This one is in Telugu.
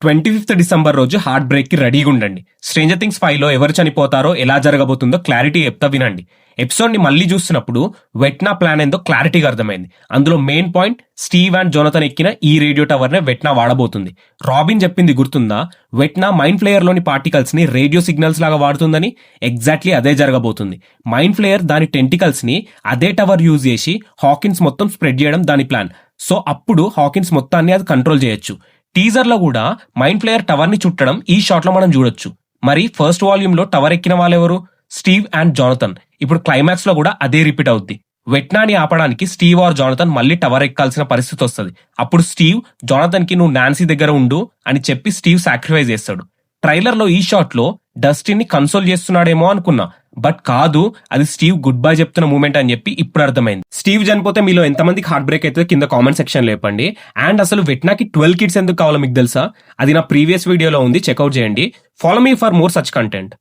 25th డిసెంబర్ రోజు హార్ట్ బ్రేక్ కి రెడీగా ఉండండి. స్ట్రేంజర్ థింగ్స్ 5 లో ఎవరు చనిపోతారో ఎలా జరగబోతుందో క్లారిటీ చెప్తా వినండి. ఎపిసోడ్ ని మళ్ళీ చూస్తున్నప్పుడు వెట్నా ప్లాన్ ఏందో క్లారిటీగా అర్థమైంది. అందులో main point Steve and Jonathan ఎక్కిన ఈ రేడియో టవర్ నే వెట్నా వాడబోతుంది. రాబిన్ చెప్పింది గుర్తుందా? వెట్నా మైండ్ ఫ్లేయర్ లోని పార్టికల్స్ ని రేడియో సిగ్నల్స్ లాగా వాడుతుందని. ఎగ్జాక్ట్లీ అదే జరగబోతుంది. మైండ్ ఫ్లేయర్ దాని టెంటికల్స్ ని అదే టవర్ యూజ్ చేసి హాకిన్స్ మొత్తం స్ప్రెడ్ చేయడం దాని ప్లాన్. సో అప్పుడు హాకిన్స్ మొత్తాన్ని అది కంట్రోల్ చేయొచ్చు. టీజర్ లో కూడా మైండ్ ఫ్లేయర్ టవర్ ని చుట్టడం ఈ షాట్ లో మనం చూడొచ్చు. మరి ఫస్ట్ వాల్యూమ్ లో టవర్ ఎక్కిన వాళ్ళెవరు? Steve and Jonathan. ఇప్పుడు క్లైమాక్స్ లో కూడా అదే రిపీట్ అవుద్ది. వెట్నాని ఆపడానికి స్టీవ్ ఆర్ జోనథన్ మళ్ళీ టవర్ ఎక్కాల్సిన పరిస్థితి వస్తుంది. అప్పుడు స్టీవ్ జోనథన్ కి నువ్వు నాన్సీ దగ్గర ఉండు అని చెప్పి స్టీవ్ సాక్రిఫైస్ చేస్తాడు. ట్రైలర్ లో ఈ షాట్ లో డస్టిన్ ని కన్సోల్ చేస్తున్నాడేమో అనుకున్నా, బట్ కాదు, అది స్టీవ్ గుడ్ బై చెప్తున్న మూమెంట్ అని చెప్పి ఇప్పుడు అర్థమైంది. స్టీవ్ చనిపోతే మీలో ఎంతమందికి హార్ట్ బ్రేక్ అయితే కింద కామెంట్ సెక్షన్ లేపండి. అండ్ అసలు వెట్నాకి 12 కిడ్స్ ఎందుకు కావాలో మీకు తెలుసా? అది నా ప్రీవియస్ వీడియోలో ఉంది, చెక్అౌట్ చేయండి. Follow me for more such content.